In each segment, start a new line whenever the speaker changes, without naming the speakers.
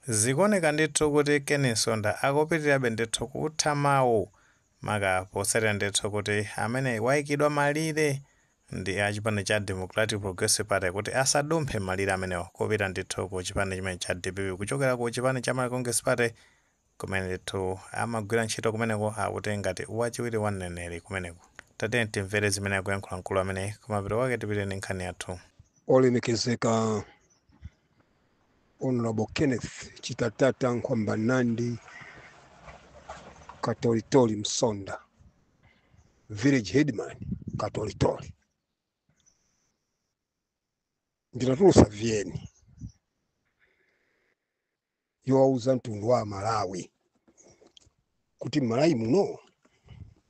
Zikuoneka ndithu kuti Kennsonda akupitirirabe ndithu kuthamawo maka potsatira ndithu kuti amene wayikidwa malire ndi a chipani cha Democratic Progressive Party kuti asadumphe malire amenewo kupita ndithu ku chipani chimene cha DPP kuchokera ku chipani cha Malawi Congress Party kumene ndithu amagwira ntchito kumeneko akuti ngati wachiwiri wa mneneri kumeneko. Tatiyeni timvere zimene akuyankhula mkulu amene kumapeto kwake tipite ndi nkhani yathu.
Olemekezeka Honorable Kenneth Chitatata Nkwamba Nandi Katolitoli Msonda, Village Headman Katolitoli. Ndinatulusa vyeni yowauza mtundu wa Malawi kuti Malawi muno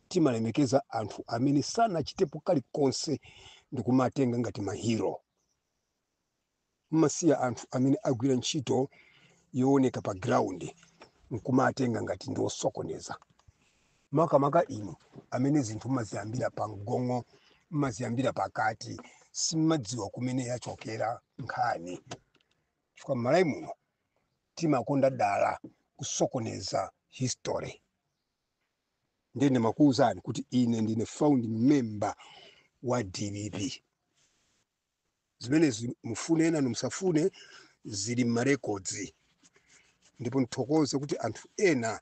timalemekeza anthu amene sana chitepo kalikonse ndikumatenga ngati mahiro. Mmasiya anthu amene agwira ntchito yooneka pa ground nkumatenga ngati ndi osokoneza. Makamaka inu amene zinthu mmaziyambira pa mgongo, mmaziyambira pakati, simmadziwa kumene yachokera nkhani. Chifukwa Malawi muno timakonda dala kusokoneza history. Ndine makuwuzani kuti ine ndine founding member wa DPP. Zimene mufune ena musafune zili m'marecords. Ndipo nthokoze kuti anthu ena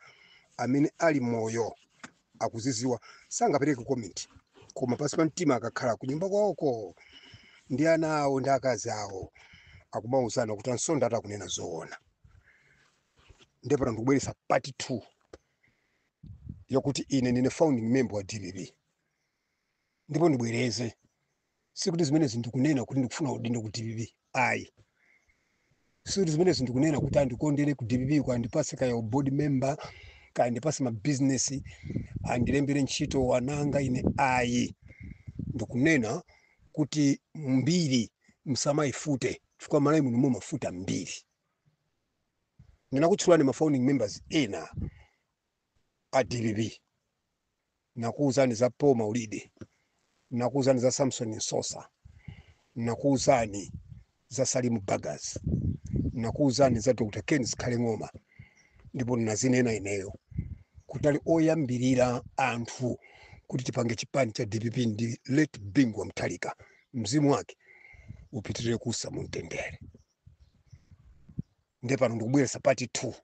amene ali moyo akuziziwa sangapereke comment, koma pasi pa mtima akakhala kunyumba kwawoko ndi ana awo ndi akazi awo akumawuzana kuti Nsonda atakunena zoona. Ndipo ndikubweretsa part 2 yokuti ine ndine founding member wa DPP. Ndipo ndibwereze sikuti zimene zindikunena kuti ndikufuna udindo ku DPP. Ayi. Sikuti zimene zindikunena kuti andikondere ku DPP kwa ndipase kaya board member kaya ndipase ma business andilembere ntchito wananga ine. Ayi. Ndikunena kuti mbiri msamaifute chifukwa Malawi muno mumafuta mbiri. Ndinakutchulani ma founding members ena a DPP. Nakuwuzani za Paul Maulide, nakuwuzani za Samson Nsosa, nakuwuzani za Salimu Bagas, nakuwuzani za Dr. Kenneth Kaleng'oma. Ndipo nazinena ineyo kutali oyambirira anthu kuti tipange chipani cha DPP ndi late Bingwa Mutharika, mzimu wake upitirire kusa mumtendere. Ndepano ndikubweretsa part 2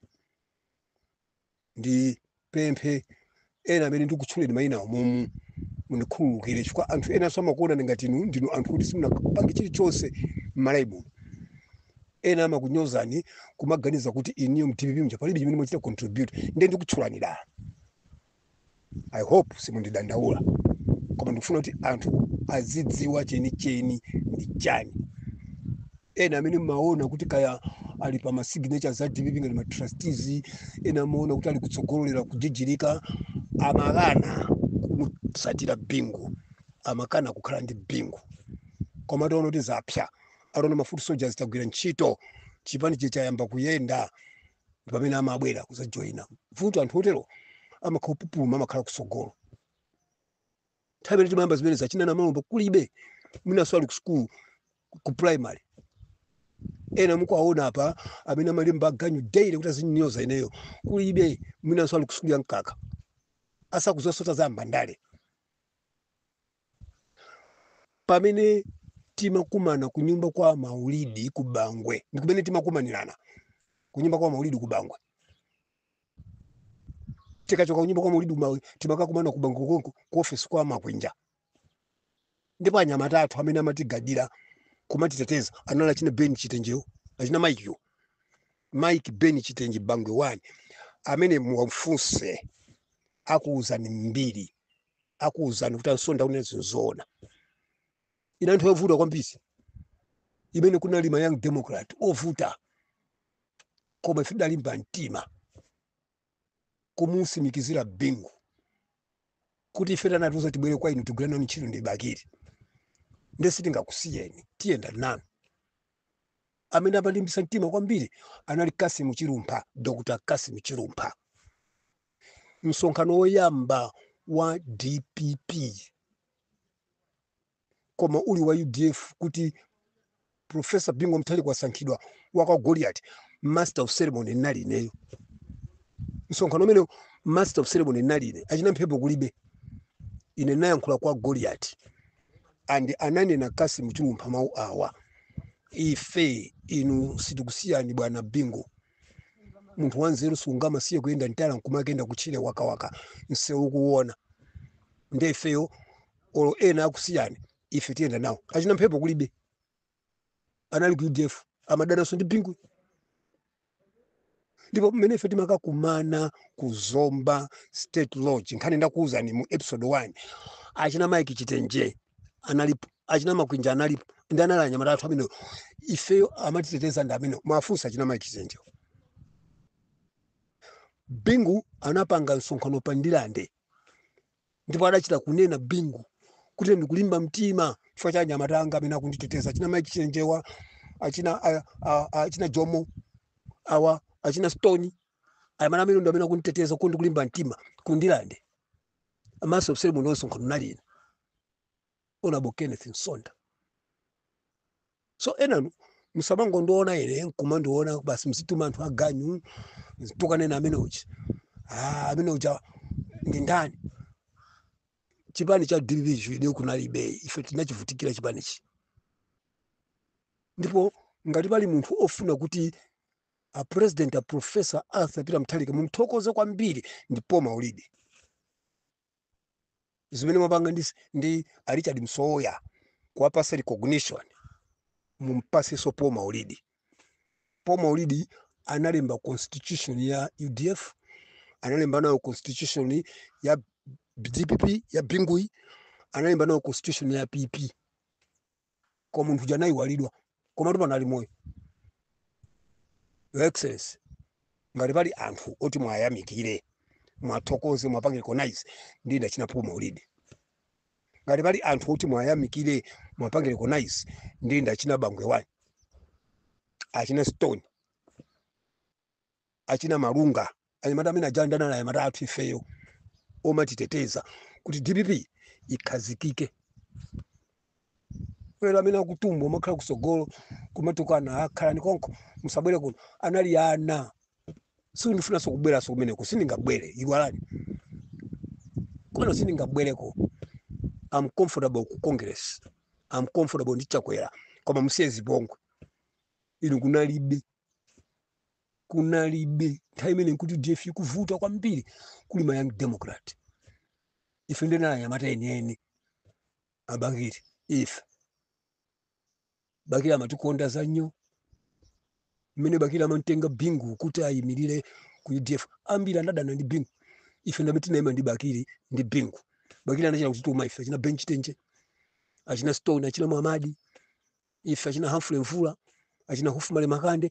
ndi pemphe ena amene ndikutchuleni mayina awo munikhululukire chifukwa anthu ena samakuona ngati ndinu anthu kuti simunapange chilichonse m'Malawi muno. Ena amakunyozani kumaganiza kuti iniyo mDPP mja palibe chimene mwachita contribute. Ndiye ndikutchulani dala. I hope simundidandaula, koma ndikufuna kuti anthu azidziwa chenicheni ndi chani. Ena amene mmaona kuti kaya ali pa ma signatures za DPP ngati ma trustees, ena amaona kuti ali kutsogolera kujijirika, amakana kumusatira Bingu, amakana kukhala ndi Bingu. Koma ataona kuti zapsa, ataona ma foot soldiers tagwira ntchito, chipani chayamba kuyenda, pamene amabwera kuzajoina. Vuto anthu otero amakhala kupuma, amakhala kusogolo. Nthawi imene timayamba zimene zachinana malombo kulibe, mwina swali ku school ku primary. Ena mukuwaona apa amene amalemba aganyu daily kuti azinyoza ineyo kulibe, mwina swali ku school ya Nkaka. Asa kuzosota za mbandale. Pamene timakumana kunyumba kwa Maulidi ku Bangwe, ndikumene timakumanirana kunyumba kwa Maulidi ku Bangwe. Tikachoka kunyumba kwa Maulidi timakakumana ku Bangwe ku office kwa Makwinja. Ndipo anyamata athu amene amatigadira kumatiteteza anala chine Ben Chitenjeyo, achina Mike Ben Chitenje Bangwe 1 amene muwafunse akuwuzani mbiri, akuwuzani kuti Nsonda unenzo zoona. Ina anthu ovuta kwambiri imene kunali ma Young Democrat ovuta, koma ife dalimba mtima kumusimikizira Bingu kuti ife tanatuza tibwere kwa inu tigwirana ntchito ndi bakiri. Ndiye sitingakusiyeni, tiyenda nanu. Amene amalimbisa mtima kwambiri anali Kassim Chilumpha, Dr. Kassim Chilumpha. Msonkhano woyamba wa DPP koma uli wa UDF kuti Professor Bingu Mutharika wasankhidwa waka Goliath master of ceremony nali neyo msonkhano umene master of ceremony nali ine achina mphepo kulibe ine nayankhula kwa Goliath and ananena kasi mchulumpha mawu awa ife inu sitikusiyani bwana Bingu munthu wanzeru sungama siye kuyenda ntala nkumakenda kuchire waka waka nsewu kuona ndefeyo olo ena akusiyani ife tiyenda nawo achina mphepo kulibe anali ku UDF amadanaso ndi Bingu ndipo mmene ife timakakumana kuzomba State Lodge nkhani ndakuwuzani mu episode 1 achina Mike Chitenje analipo achina Makwinja analipo ndi analanya matatu amene ifeyo amatiteteza ndi amene mafunsa achina Mike Chitenje Bingu anapanga msonkhano pandilande ndipo adachita kunena Bingu kuti ndikulimba mtima chifukwa cha Nyamatanga amene akunditeteza achina Mike Chitenjewa achina Jomo awa achina Stone ayamana amene ndo amene akunditeteza kuti ndikulimba mtima kundilande amaso observe muno msonkhano nalina Honorable Kenneth Nsonda so enanu musamango ndoona ine nkumandoona basi msituma anthu aganyu tukanena amene uchi amene ucha ndi ndani chipani cha division ide kunalibe ife tinachivutikira chipanichi ndipo ngati pali munthu ofuna kuti a president a Professor Arthur Peter Mutharika mumthokoze kwambiri ndi Paul Maulidi zimene mapanga ndi Richard Msoya kuwapasa recognition mumpase so Paul Maulidi. Paul Maulidi analemba constitution ya UDF analemba nayo constitution ya DPP ya Bingui analemba nayo constitution ya PP kwa muntu janayi walidwa koma tupa nali moyo Your Excellency ngati pali anthu oti mwayamikire mwathokoze mwapange recognize ndi ndachina Paul Maulidi ngati pali anthu oti mwayamikire mwapange recognize ndi ndachina Bangwe wani achina Stone achina Marunga alimata amene ajandana naye matatu ifeyo omatiteteza kuti DPP ikhazikike wela amene akutumba makhala kusogolo kumatukana akhala ni konko musabwere kuno anali ana sindifuna sokubwera so kumene kusindingabwere iwalani kono sindingabwereko I'm comfortable ku Congress I'm comfortable ndi chakwera koma musiyezi bongwe inu kunalibe time ine kuti DF kuvuta kwambiri kuli ma Young Democrat ife ndena yamata yenene abakiri ife bakira amatikonda zanyo mmene bakira amantenga Bingu kuti ayimirire ku UDF ambira ndadana ndi Bingu ife ndamiti naima ndi bakiri ndi Bingu bakira anachina kutuma ife achina Bench Tenje achina Stone achina Muhammadi ife achina Humphrey Mvula achina Hufumale Makande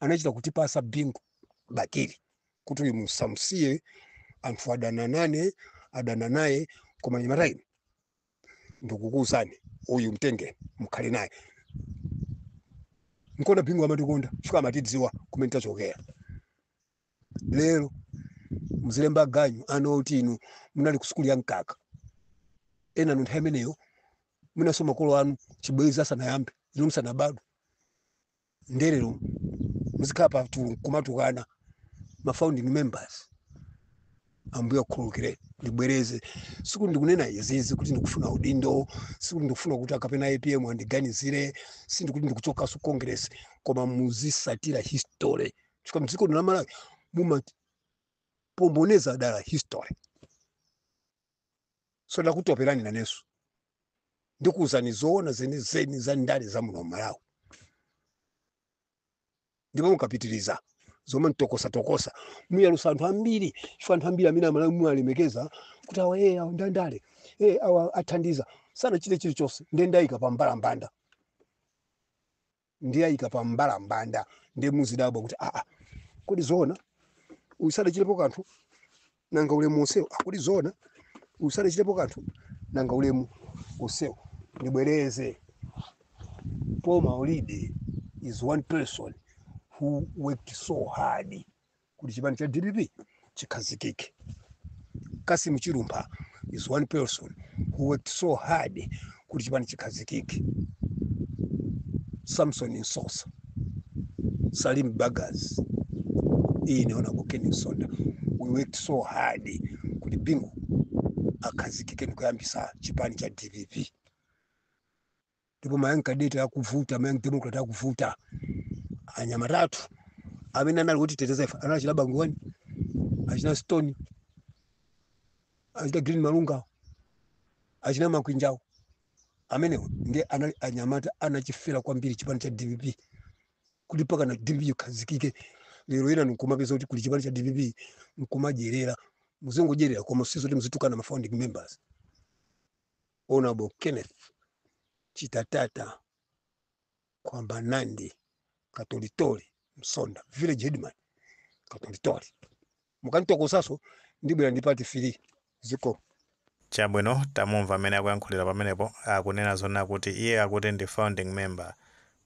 anachita kutipasa Bingu bakiri kuti musamsiye anthu adana naye koma nyamataini ndikukuuzani uyu mtenge mukhale naye nkona Bingu amatikonda chifukwa amatidziwa kumene tachokera lero muzilemba ganyu anoti inu munali ku skuli ya Nkaka ena nthawi imeneyo munasoma makolo anu chibwezi asanayambe inu musanabadwe nderero muzikhala pa kumatukana ma founding members ambuya kukhulukire ndibwereze siku ndikunena izizi kuti ndikufuna udindo siku ndikufuna kuti akapena APM andiganizire sindikuti ndikuchoka su Congress koma muzisatira history chifukwa mdziko lino la Malawi mumapomboneza dala history so ndakutoperani naneso ndikuuzani zoona zeni za ndale za muno Malawi ndipo mukapitiriza zoma ntokosa muyalusa anthu ambiri chifukwa anthu ambiri amene Malawi mualemekeza kuti awa awa ndandale awa athandiza sana chile chose ndendayika pa mbalambanda ndiyayika pa mbalambanda ndi muzidabwa kuti kodi zona usale chilepo kanthu nanga ulemu usewu kodi zona usale chilepo kanthu nanga ulemu usewu ndibwereze Paul Maulidi is one person who worked so hard kuti chipani cha DPP chikhazikike. Kassim Chilumba is one person who worked so hard kuti chipani chikhazikike. Samson Nsosa Salim Baggers, ine Honorable Ken Nsonda. We worked so hard kuti Bingu akhazikike nikuyambisa chipani cha DPP. Ndipo mayanka data akuvuta, mayanka Democrat akuvuta. Anyamatatu amene anali kuti teteza anali chilaba ngoni, achina Stone, achina Green Malunga, achina Makwinjao. Amene ndiye anali anyamata anachifira kwambiri chipani cha DPP. Kuti paka na DPP khazikike. Lero ina nkumapeza kuti kuli chipani cha DPP nkumajerera. Muzingojerera koma sizo mzitukana ma founding members. Honorable Kenneth Chitatata kwamba Nandi Katolitoli Msonda village headman Katolitoli mukanitoko saso ndibwera ndipati fili ziko
chabwino tamumva amene akuyankhulira pamenepo akunena zona kuti iye akuti ndi founding member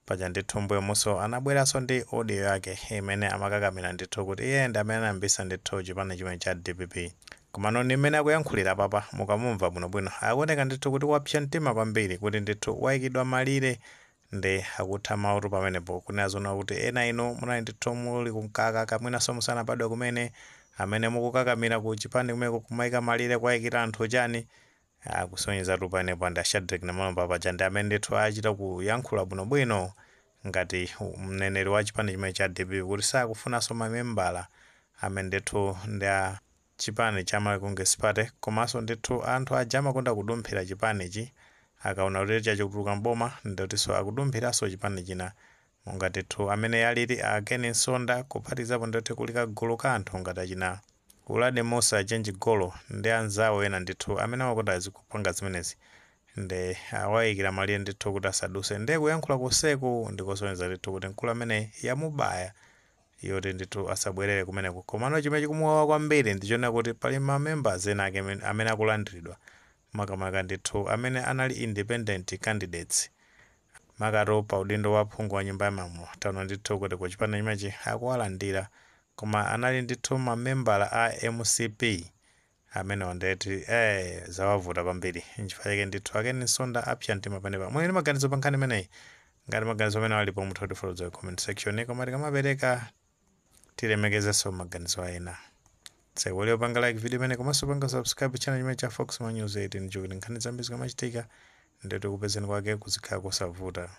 paja ndithu mbuyomunso anabweranso ndi audio yake imene amakakamira ndithu kuti iye ndi amene anayambisa ndithu chipani chimene cha DPP. Komano ni mmene akuyankhulira papa mukamumva bwinobwino akuoneka ndithu kuti wapsa mtima kwambiri kuti ndithu wayikidwa malire ndi akutha mawu pamenepo kunena zona kuti ena ino munali ndithu muli kumkaka kamwinanso musanabadwe kumene amene mukukakamira ku chipani kumene kumayika malire kwayikira anthu chani akusonyeza pamenepo ndi Shadrack Namalomba paja ndi amene ndithu achita kuyankhula bwinobwino ngati mneneri wa chipani chimene cha DPP kuti sakufunanso mamembala amene ndithu ndi chipani cha Malawi Congress Party komanso ndithu anthu aja amakonda kudumphira chipanichi akaona kuti chachikutuluka mboma ndikutinso akudumphiranso chipani china monga ndithu amene yaliri a Ken Nsonda kuphatikizapo ndithu kuli kagulu ka anthu ngati achina Ulade Musa Change Golo ndi anzawo ena ndithu amene amakonda kupanga zimenezi ndi awayikira malire ndithu kuti asaduse ndi kuyankhula kuseku ndikusonyeza ndithu kuti mkulu amene yamubaya yoti ndithu asabwerere kumeneko. Komano chimene chikumuwawa kwambiri ndichona kuti pali ma members ena ake amene akulandiridwa makamaka ndithu amene anali independent candidates makaro pa udindo wa phungu wa nyumba ya malamulo taona ndithu kuti ku chipani chimenechi akuwalandira koma anali ndithu mamembala a MCP amene wandeti zawavuta kwambiri nchifukwa chake ndithu a Ken Nsonda apsa mtima panepa. Mwe ni maganizo pa nkhani imeneyi ngati maganizo amene alipo muthu atifollow comment section koma tikamapereka tilemekezenso maganizo ena. Tsekuliyo panga like video imene komanso panga subscribe channel chimene cha Fox News 18 njukuti nkhani zambiri zikamachitika ndithu kupezeni kwake kuzikhala kusavuta.